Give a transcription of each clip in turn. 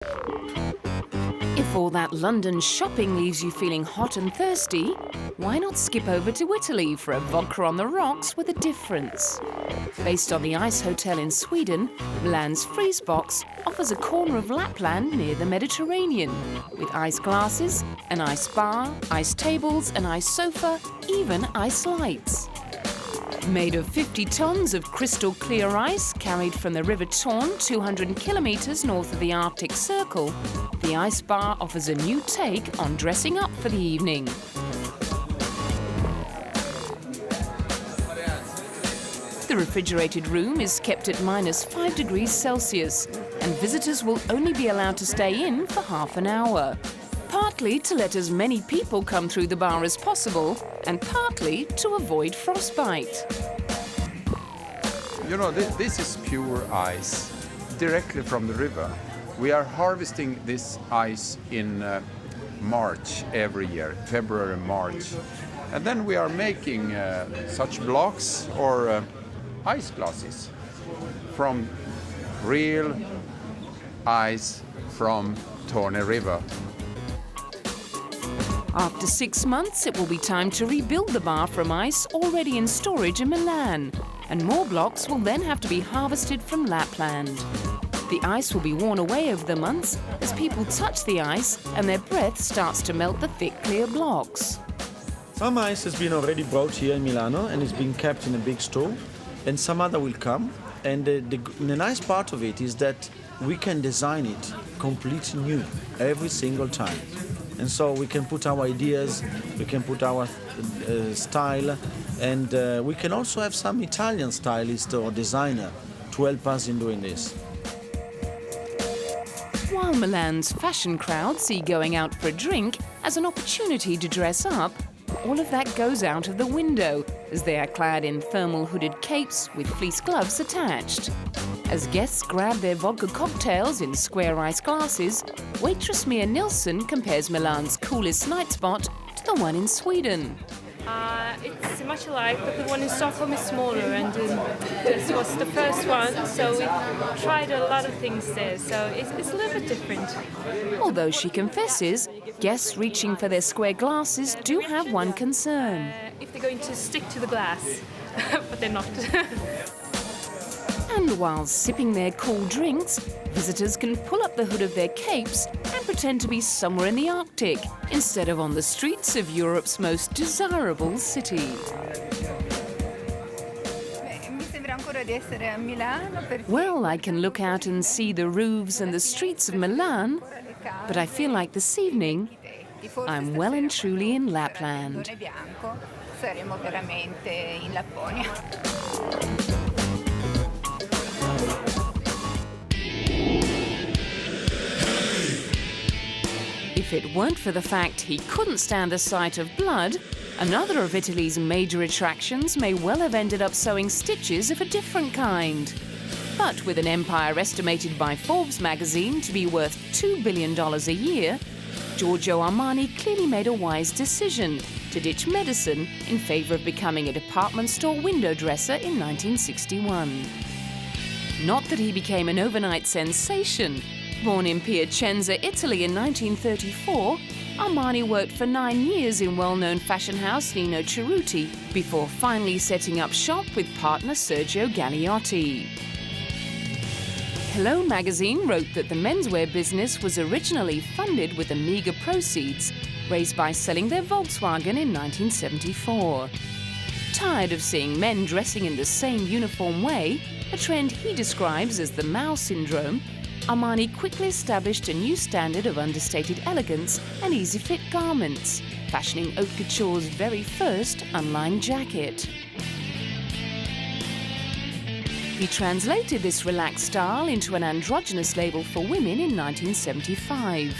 If all that London shopping leaves you feeling hot and thirsty, why not skip over to Italy for a vodka on the rocks with a difference? Based on the Ice Hotel in Sweden, Milan's Freezebox offers a corner of Lapland near the Mediterranean, with ice glasses, an ice bar, ice tables, an ice sofa, even ice lights. Made of 50 tons of crystal clear ice carried from the River Torn 200 kilometres north of the Arctic Circle, the ice bar offers a new take on dressing up for the evening. The refrigerated room is kept at -5 degrees Celsius, and visitors will only be allowed to stay in for half an hour. Partly to let as many people come through the bar as possible, and partly to avoid frostbite. You know, this is pure ice, directly from the river. We are harvesting this ice in March every year, February, March. And then we are making such blocks or ice glasses from real ice from Torne River. After 6 months, it will be time to rebuild the bar from ice already in storage in Milan, and more blocks will then have to be harvested from Lapland. The ice will be worn away over the months as people touch the ice and their breath starts to melt the thick, clear blocks. Some ice has been already brought here in Milano and is being kept in a big store, and some other will come. And the nice part of it is that we can design it completely new every single time. And so we can put our ideas, we can put our style, and we can also have some Italian stylist or designer to help us in doing this. While Milan's fashion crowd see going out for a drink as an opportunity to dress up, all of that goes out of the window as they are clad in thermal hooded capes with fleece gloves attached. As guests grab their vodka cocktails in square ice glasses, waitress Mia Nilsson compares Milan's coolest night spot to the one in Sweden. It's much alike, but the one in Stockholm is smaller, and this was the first one, so we tried a lot of things there, so it's a little bit different. Although she confesses, guests reaching for their square glasses do have one concern. If they're going to stick to the glass, but they're not. And while sipping their cool drinks, visitors can pull up the hood of their capes and pretend to be somewhere in the Arctic instead of on the streets of Europe's most desirable city. Well, I can look out and see the roofs and the streets of Milan, but I feel like this evening I'm well and truly in Lapland. If it weren't for the fact he couldn't stand the sight of blood, another of Italy's major attractions may well have ended up sewing stitches of a different kind. But with an empire estimated by Forbes magazine to be worth $2 billion a year, Giorgio Armani clearly made a wise decision to ditch medicine in favour of becoming a department store window dresser in 1961. Not that he became an overnight sensation. Born in Piacenza, Italy in 1934, Armani worked for 9 years in well-known fashion house Nino Cerruti before finally setting up shop with partner Sergio Gagliotti. Hello magazine wrote that the menswear business was originally funded with the meagre proceeds raised by selling their Volkswagen in 1974. Tired of seeing men dressing in the same uniform way, a trend he describes as the Mao syndrome, Armani quickly established a new standard of understated elegance and easy-fit garments, fashioning haute couture's very first unlined jacket. He translated this relaxed style into an androgynous label for women in 1975.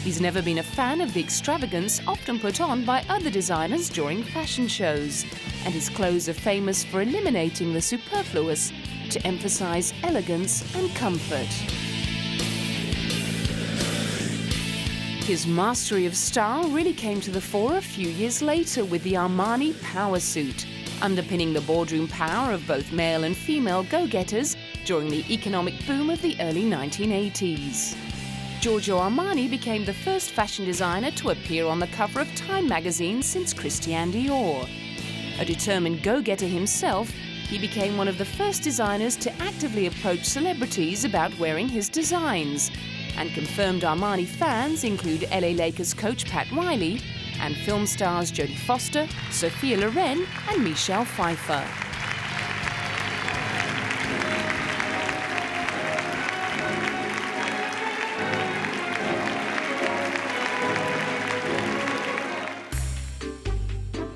He's never been a fan of the extravagance often put on by other designers during fashion shows, and his clothes are famous for eliminating the superfluous to emphasize elegance and comfort. His mastery of style really came to the fore a few years later with the Armani Power Suit, underpinning the boardroom power of both male and female go-getters during the economic boom of the early 1980s. Giorgio Armani became the first fashion designer to appear on the cover of Time magazine since Christian Dior. A determined go-getter himself, he became one of the first designers to actively approach celebrities about wearing his designs. And confirmed Armani fans include LA Lakers coach Pat Riley and film stars Jodie Foster, Sophia Loren and Michelle Pfeiffer.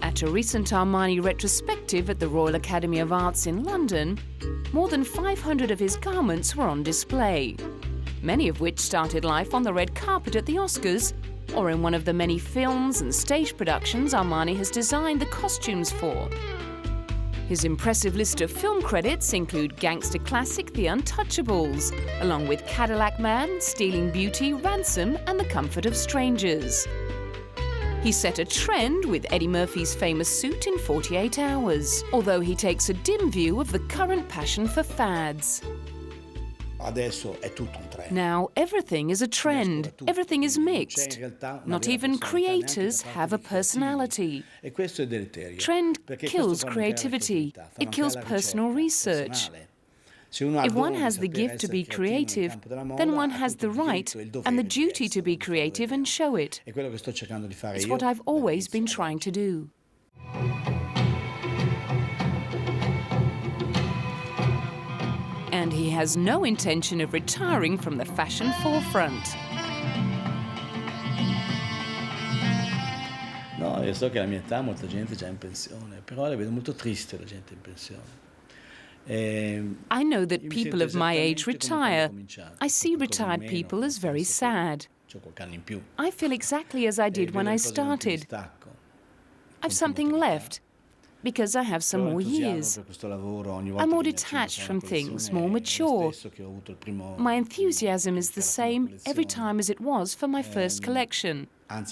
At a recent Armani retrospective at the Royal Academy of Arts in London, more than 500 of his garments were on display, many of which started life on the red carpet at the Oscars or in one of the many films and stage productions Armani has designed the costumes for. His impressive list of film credits include gangster classic The Untouchables, along with Cadillac Man, Stealing Beauty, Ransom and The Comfort of Strangers. He set a trend with Eddie Murphy's famous suit in 48 hours, although he takes a dim view of the current passion for fads. Now everything is a trend, everything is mixed. Not even creators have a personality. Trend kills creativity, it kills personal research. If one has the gift to be creative, then one has the right and the duty to be creative and show it. It's what I've always been trying to do. And he has no intention of retiring from the fashion forefront. No, io so che alla mia età molta gente è già in pensione, però la vedo molto triste la gente in pensione. I know that people of my age retire. I see retired people as very sad. I feel exactly as I did when I started. I've something left, because I have some more years. I'm more detached from things, more mature. My enthusiasm is the same every time as it was for my first collection. Now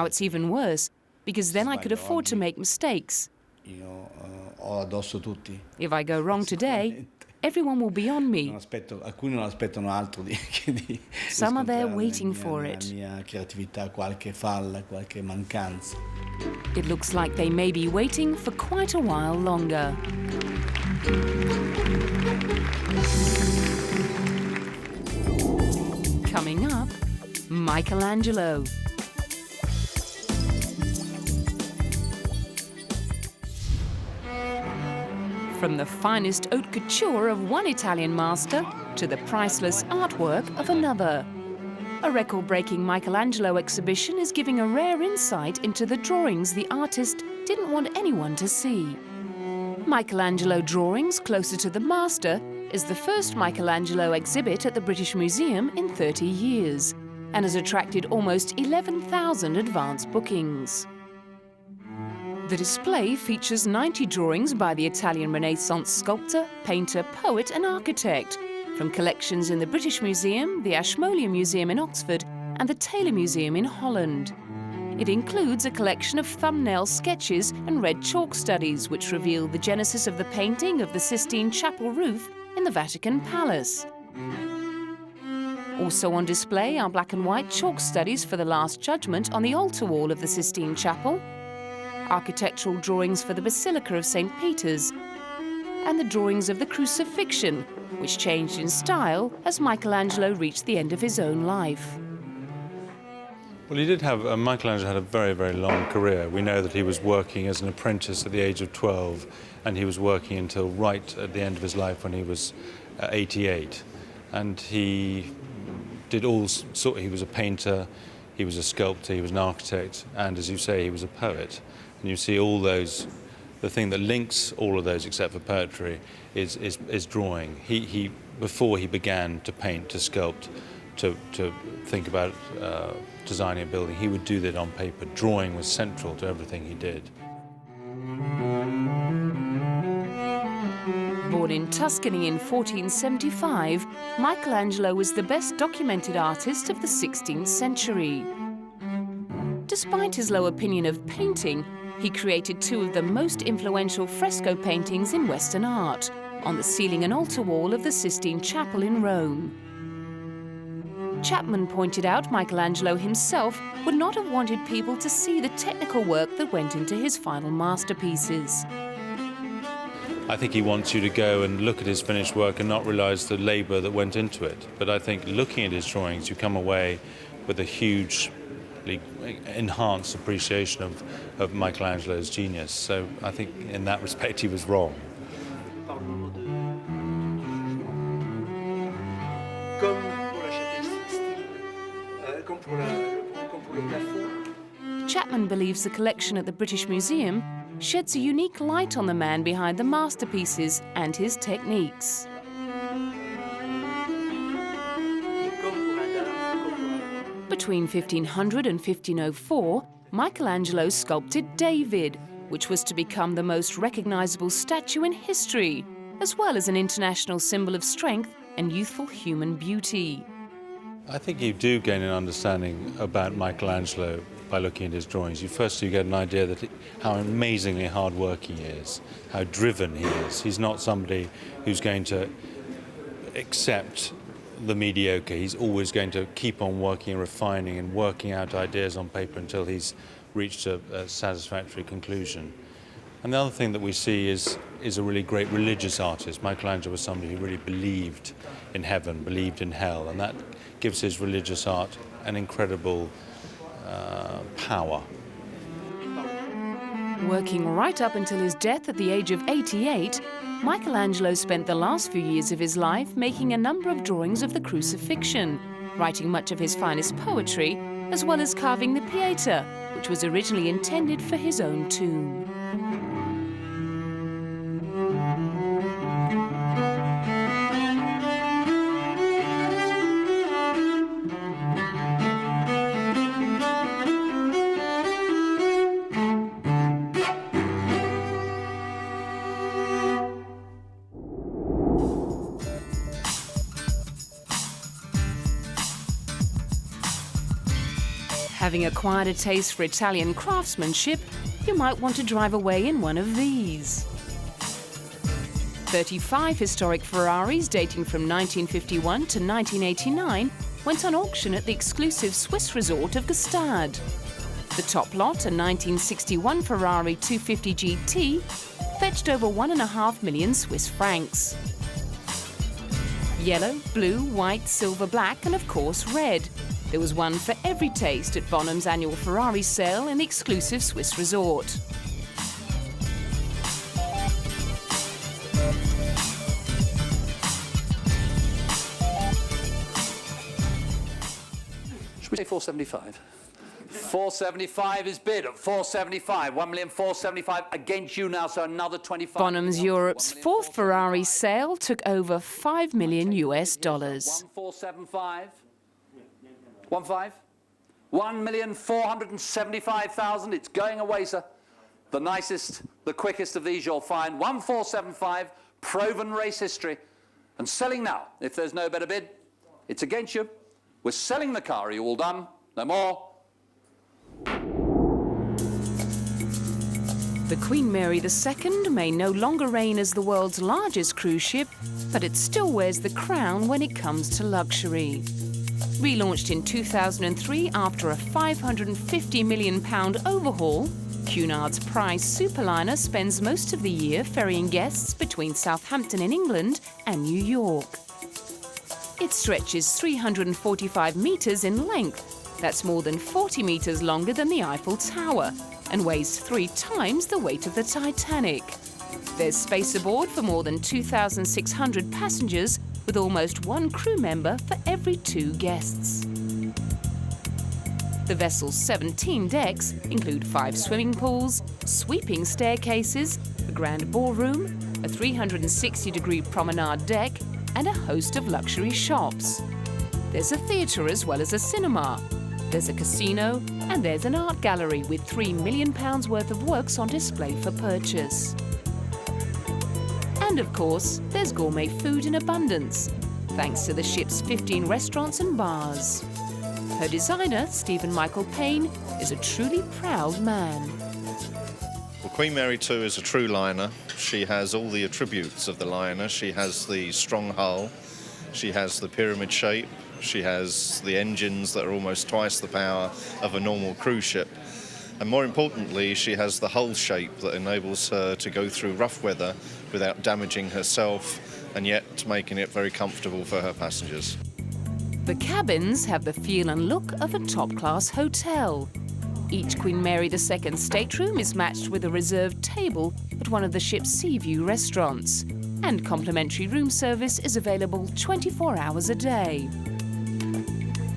it's even worse, because then I could afford to make mistakes. If I go wrong today, everyone will be on me. Some are there waiting for it. It looks like they may be waiting for quite a while longer. Coming up, Michelangelo. From the finest haute couture of one Italian master to the priceless artwork of another. A record-breaking Michelangelo exhibition is giving a rare insight into the drawings the artist didn't want anyone to see. Michelangelo Drawings Closer to the Master is the first Michelangelo exhibit at the British Museum in 30 years and has attracted almost 11,000 advance bookings. The display features 90 drawings by the Italian Renaissance sculptor, painter, poet and architect from collections in the British Museum, the Ashmolean Museum in Oxford and the Taylor Museum in Holland. It includes a collection of thumbnail sketches and red chalk studies which reveal the genesis of the painting of the Sistine Chapel roof in the Vatican Palace. Also on display are black and white chalk studies for the Last Judgment on the altar wall of the Sistine Chapel, architectural drawings for the Basilica of St. Peter's, and the drawings of the Crucifixion, which changed in style as Michelangelo reached the end of his own life. Well, he did have, Michelangelo had a very, very long career. We know that he was working as an apprentice at the age of 12, and he was working until right at the end of his life when he was 88. And he did all sorts, he was a painter, he was a sculptor, he was an architect, and as you say, he was a poet. And you see all those, the thing that links all of those except for poetry is drawing. He before he began to paint, to sculpt, to think about designing a building, he would do that on paper. Drawing was central to everything he did. Born in Tuscany in 1475, Michelangelo was the best documented artist of the 16th century. Despite his low opinion of painting, he created two of the most influential fresco paintings in Western art, on the ceiling and altar wall of the Sistine Chapel in Rome. Chapman pointed out Michelangelo himself would not have wanted people to see the technical work that went into his final masterpieces. I think he wants you to go and look at his finished work and not realise the labour that went into it. But I think looking at his drawings, you come away with a hugely enhanced appreciation of Michelangelo's genius. So I think in that respect he was wrong. Chapman believes the collection at the British Museum sheds a unique light on the man behind the masterpieces and his techniques. Between 1500 and 1504, Michelangelo sculpted David, which was to become the most recognizable statue in history, as well as an international symbol of strength and youthful human beauty. I think you do gain an understanding about Michelangelo by looking at his drawings. You get an idea that how amazingly hard-working he is, how driven he is. He's not somebody who's going to accept the mediocre. He's always going to keep on working and refining and working out ideas on paper until he's reached a satisfactory conclusion. And the other thing that we see is a really great religious artist. Michelangelo was somebody who really believed in heaven, believed in hell, and that gives his religious art an incredible power. Working right up until his death at the age of 88, Michelangelo spent the last few years of his life making a number of drawings of the crucifixion, writing much of his finest poetry, as well as carving the Pieta, which was originally intended for his own tomb. Having acquired a taste for Italian craftsmanship, you might want to drive away in one of these. 35 historic Ferraris dating from 1951 to 1989 went on auction at the exclusive Swiss resort of Gstaad. The top lot, a 1961 Ferrari 250 GT, fetched over 1.5 million Swiss francs. Yellow, blue, white, silver, black, and of course red. There was one for every taste at Bonham's annual Ferrari sale in the exclusive Swiss resort. Should we say 475? 475 is bid at 475. 1,475,000 against you now, so another 25. Bonham's Europe's fourth Ferrari sale took over $5 million US. 1475. 15? 1,475,000. It's going away, sir. The nicest, the quickest of these you'll find. 1475, proven race history. And selling now. If there's no better bid, it's against you. We're selling the car. Are you all done? No more? The Queen Mary II may no longer reign as the world's largest cruise ship, but it still wears the crown when it comes to luxury. Relaunched in 2003 after a £550 million overhaul, Cunard's prize superliner spends most of the year ferrying guests between Southampton in England and New York. It stretches 345 metres in length. That's more than 40 metres longer than the Eiffel Tower and weighs 3 times the weight of the Titanic. There's space aboard for more than 2,600 passengers, with almost 1 crew member for every 2 guests. The vessel's 17 decks include 5 swimming pools, sweeping staircases, a grand ballroom, a 360-degree promenade deck, and a host of luxury shops. There's a theatre as well as a cinema. There's a casino, and there's an art gallery with £3 million worth of works on display for purchase. And of course, there's gourmet food in abundance, thanks to the ship's 15 restaurants and bars. Her designer, Stephen Michael Payne, is a truly proud man. We'll Queen Mary 2 is a true liner. She has all the attributes of the liner. She has the strong hull, she has the pyramid shape, she has the engines that are almost twice the power of a normal cruise ship. And more importantly, she has the hull shape that enables her to go through rough weather without damaging herself and yet making it very comfortable for her passengers. The cabins have the feel and look of a top-class hotel. Each Queen Mary II stateroom is matched with a reserved table at one of the ship's sea view restaurants, and complimentary room service is available 24 hours a day.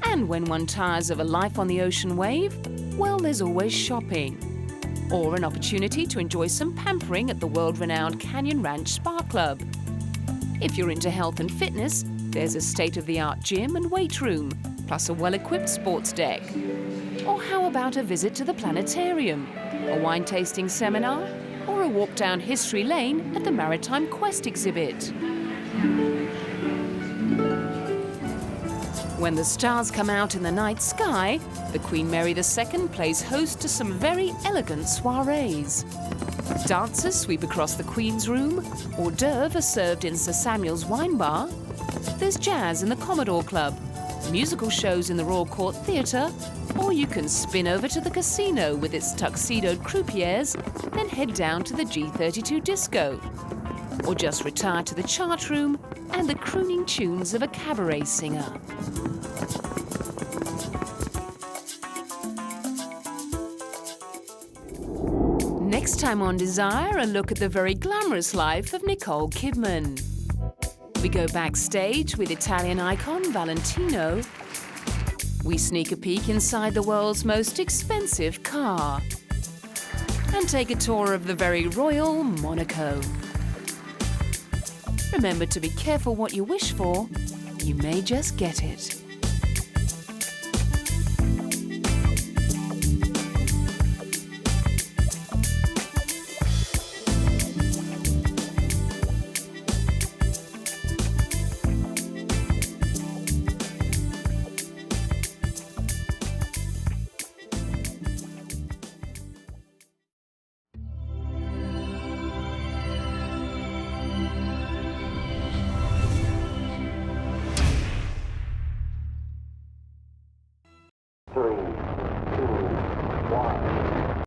And when one tires of a life on the ocean wave, well, there's always shopping. Or an opportunity to enjoy some pampering at the world-renowned Canyon Ranch Spa Club. If you're into health and fitness, there's a state-of-the-art gym and weight room, plus a well-equipped sports deck. Or how about a visit to the planetarium, a wine tasting seminar, or a walk down history lane at the Maritime Quest exhibit? When the stars come out in the night sky, the Queen Mary II plays host to some very elegant soirees. Dancers sweep across the Queen's room, hors d'oeuvres are served in Sir Samuel's wine bar, there's jazz in the Commodore Club, musical shows in the Royal Court Theatre, or you can spin over to the casino with its tuxedoed croupiers, then head down to the G32 disco. Or just retire to the chart room and the crooning tunes of a cabaret singer. Next time on Desire, a look at the very glamorous life of Nicole Kidman. We go backstage with Italian icon Valentino. We sneak a peek inside the world's most expensive car. And take a tour of the very royal Monaco. Remember to be careful what you wish for. You may just get it. Three,